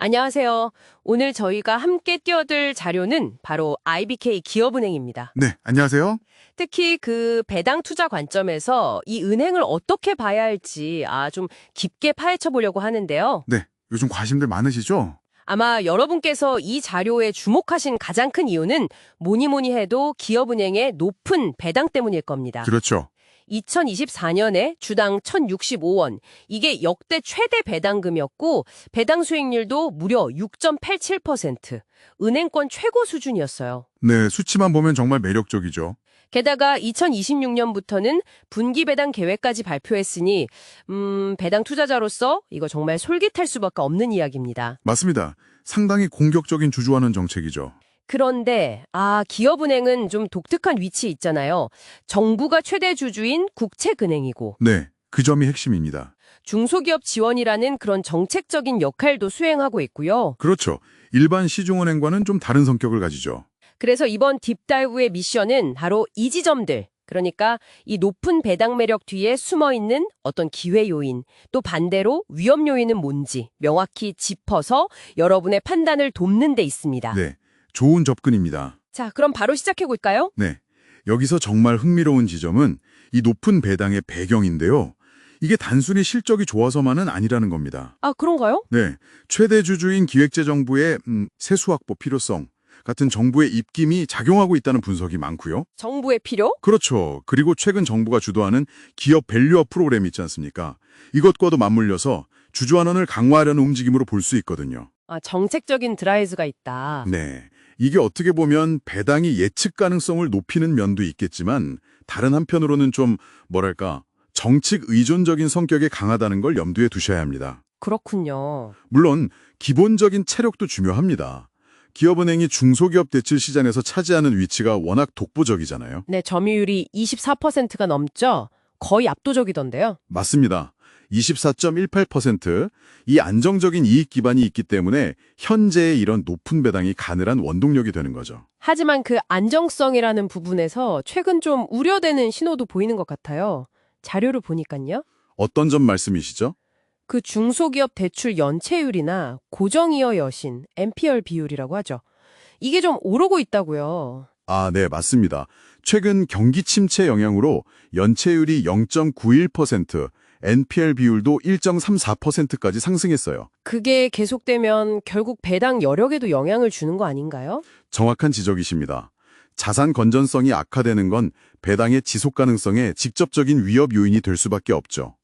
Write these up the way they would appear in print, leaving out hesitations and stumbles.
안녕하세요. 오늘 저희가 함께 띄워들 자료는 바로 IBK 기업은행입니다. 네, 안녕하세요. 특히 그 배당 투자 관점에서 이 은행을 어떻게 봐야 할지 좀 깊게 파헤쳐 보려고 하는데요. 네, 요즘 관심들 많으시죠? 아마 여러분께서 이 자료에 주목하신 가장 큰 이유는 뭐니 해도 기업은행의 높은 배당 때문일 겁니다. 그렇죠. 2024년에 주당 1,065원, 이게 역대 최대 배당금이었고 배당 수익률도 무려 6.87%, 은행권 최고 수준이었어요. 네, 수치만 보면 정말 매력적이죠. 게다가 2026년부터는 분기 배당 계획까지 발표했으니 배당 투자자로서 이거 정말 솔깃할 수밖에 없는 이야기입니다. 맞습니다. 상당히 공격적인 주주환원 정책이죠. 그런데 기업은행은 좀 독특한 위치에 있잖아요. 정부가 최대 주주인 국책은행이고 네, 그 점이 핵심입니다. 중소기업 지원이라는 그런 정책적인 역할도 수행하고 있고요. 그렇죠. 일반 시중은행과는 좀 다른 성격을 가지죠. 그래서 이번 딥다이브의 미션은 바로 이 지점들, 그러니까 이 높은 배당 매력 뒤에 숨어있는 어떤 기회 요인, 또 반대로 위험 요인은 뭔지 명확히 짚어서 여러분의 판단을 돕는 데 있습니다. 네, 좋은 접근입니다. 자, 그럼 바로 시작해볼까요? 네, 여기서 정말 흥미로운 지점은 이 높은 배당의 배경인데요. 이게 단순히 실적이 좋아서만은 아니라는 겁니다. 그런가요? 네, 최대 주주인 기획재정부의 세수 확보 필요성 같은 정부의 입김이 작용하고 있다는 분석이 많고요. 정부의 필요? 그렇죠. 그리고 최근 정부가 주도하는 기업 밸류업 프로그램이 있지 않습니까? 이것과도 맞물려서 주주환원을 강화하려는 움직임으로 볼 수 있거든요. 정책적인 드라이브가 있다. 네, 이게 어떻게 보면 배당이 예측 가능성을 높이는 면도 있겠지만 다른 한편으로는 좀 정책 의존적인 성격이 강하다는 걸 염두에 두셔야 합니다. 그렇군요. 물론 기본적인 체력도 중요합니다. 기업은행이 중소기업 대출 시장에서 차지하는 위치가 워낙 독보적이잖아요. 네, 점유율이 24%가 넘죠? 거의 압도적이던데요. 맞습니다. 24.18%, 이 안정적인 이익 기반이 있기 때문에 현재의 이런 높은 배당이 가능한 원동력이 되는 거죠. 하지만 그 안정성이라는 부분에서 최근 좀 우려되는 신호도 보이는 것 같아요. 자료를 보니까요. 어떤 점 말씀이시죠? 그 중소기업 대출 연체율이나 고정이어 여신, NPL 비율이라고 하죠. 이게 좀 오르고 있다고요. 네, 맞습니다. 최근 경기 침체 영향으로 연체율이 0.91%, NPL 비율도 1.34%까지 상승했어요. 그게 계속되면 결국 배당 여력에도 영향을 주는 거 아닌가요? 정확한 지적이십니다. 자산 건전성이 악화되는 건 배당의 지속 가능성에 직접적인 위협 요인이 될 수밖에 없죠.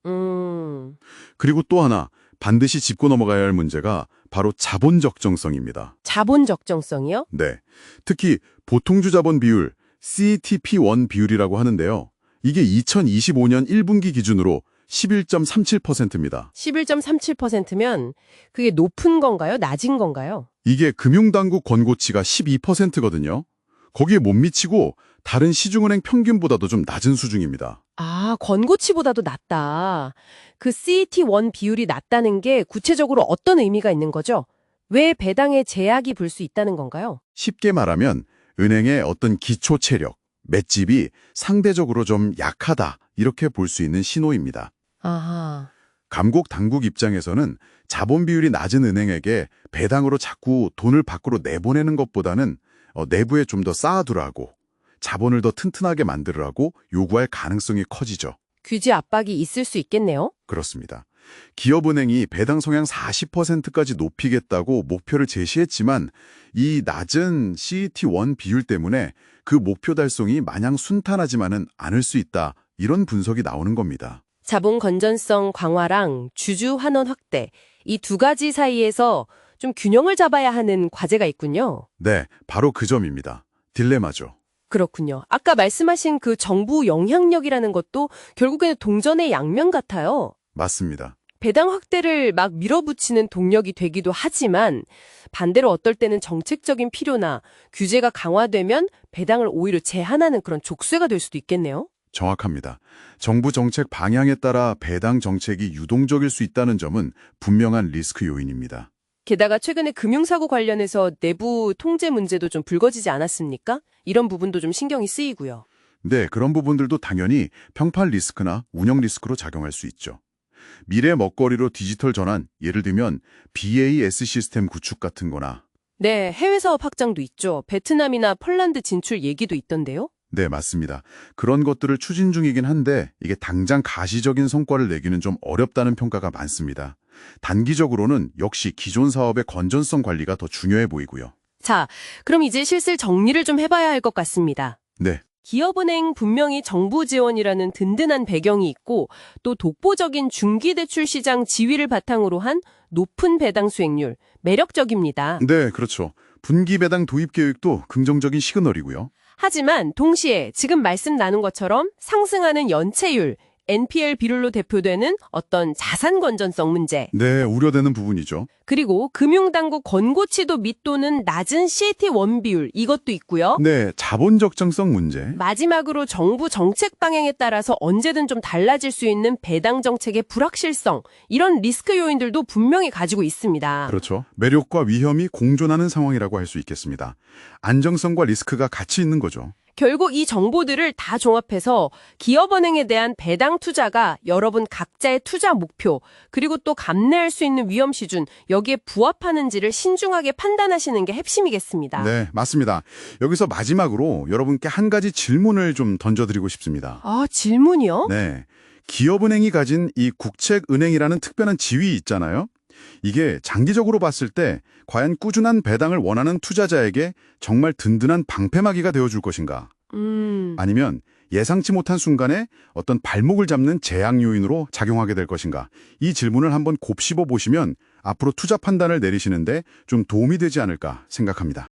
그리고 또 하나 반드시 짚고 넘어가야 할 문제가 바로 자본 적정성입니다. 자본 적정성이요? 네, 특히 보통주 자본 비율, CET-P1 비율이라고 하는데요. 이게 2025년 1분기 기준으로 11.37%입니다. 11.37%면 그게 높은 건가요? 낮은 건가요? 이게 금융당국 권고치가 12%거든요. 거기에 못 미치고 다른 시중은행 평균보다도 좀 낮은 수준입니다. 권고치보다도 낮다. 그 CET1 비율이 낮다는 게 구체적으로 어떤 의미가 있는 거죠? 왜 배당에 제약이 불 수 있다는 건가요? 쉽게 말하면 은행의 어떤 기초 체력, 맷집이 상대적으로 좀 약하다 이렇게 볼 수 있는 신호입니다. 아하. 감독 당국 입장에서는 자본 비율이 낮은 은행에게 배당으로 자꾸 돈을 밖으로 내보내는 것보다는 내부에 좀 더 쌓아두라고 자본을 더 튼튼하게 만들으라고 요구할 가능성이 커지죠. 규제 압박이 있을 수 있겠네요. 그렇습니다. 기업은행이 배당 성향 40%까지 높이겠다고 목표를 제시했지만 이 낮은 CET1 비율 때문에 그 목표 달성이 마냥 순탄하지만은 않을 수 있다. 이런 분석이 나오는 겁니다. 자본 건전성 강화랑 주주 환원 확대, 이 두 가지 사이에서 좀 균형을 잡아야 하는 과제가 있군요. 네, 바로 그 점입니다. 딜레마죠. 그렇군요. 아까 말씀하신 그 정부 영향력이라는 것도 결국에는 동전의 양면 같아요. 맞습니다. 배당 확대를 막 밀어붙이는 동력이 되기도 하지만 반대로 어떨 때는 정책적인 필요나 규제가 강화되면 배당을 오히려 제한하는 그런 족쇄가 될 수도 있겠네요. 정확합니다. 정부 정책 방향에 따라 배당 정책이 유동적일 수 있다는 점은 분명한 리스크 요인입니다. 게다가 최근에 금융사고 관련해서 내부 통제 문제도 좀 불거지지 않았습니까? 이런 부분도 좀 신경이 쓰이고요. 네, 그런 부분들도 당연히 평판 리스크나 운영 리스크로 작용할 수 있죠. 미래 먹거리로 디지털 전환, 예를 들면 BAS 시스템 구축 같은 거나. 네, 해외 사업 확장도 있죠. 베트남이나 폴란드 진출 얘기도 있던데요. 네, 맞습니다. 그런 것들을 추진 중이긴 한데 이게 당장 가시적인 성과를 내기는 좀 어렵다는 평가가 많습니다. 단기적으로는 역시 기존 사업의 건전성 관리가 더 중요해 보이고요. 자, 그럼 이제 실슬 정리를 좀 해봐야 할 것 같습니다. 네, 기업은행 분명히 정부 지원이라는 든든한 배경이 있고 또 독보적인 중기대출 시장 지위를 바탕으로 한 높은 배당 수익률, 매력적입니다. 네, 그렇죠. 분기 배당 도입 계획도 긍정적인 시그널이고요. 하지만 동시에 지금 말씀 나눈 것처럼 상승하는 연체율, NPL 비율로 대표되는 어떤 자산 건전성 문제, 네, 우려되는 부분이죠. 그리고 금융당국 권고치도 밑도는 낮은 CET1 비율 이것도 있고요. 네, 자본 적정성 문제. 마지막으로 정부 정책 방향에 따라서 언제든 좀 달라질 수 있는 배당 정책의 불확실성, 이런 리스크 요인들도 분명히 가지고 있습니다. 그렇죠. 매력과 위험이 공존하는 상황이라고 할 수 있겠습니다. 안정성과 리스크가 같이 있는 거죠. 결국 이 정보들을 다 종합해서 기업은행에 대한 배당 투자가 여러분 각자의 투자 목표, 그리고 또 감내할 수 있는 위험 시준, 여기에 부합하는지를 신중하게 판단하시는 게 핵심이겠습니다. 네, 맞습니다. 여기서 마지막으로 여러분께 한 가지 질문을 좀 던져드리고 싶습니다. 아, 질문이요? 네, 기업은행이 가진 이 국책은행이라는 특별한 지위 있잖아요. 이게 장기적으로 봤을 때 과연 꾸준한 배당을 원하는 투자자에게 정말 든든한 방패막이가 되어줄 것인가? 아니면 예상치 못한 순간에 어떤 발목을 잡는 재앙 요인으로 작용하게 될 것인가? 이 질문을 한번 곱씹어 보시면 앞으로 투자 판단을 내리시는데 좀 도움이 되지 않을까 생각합니다.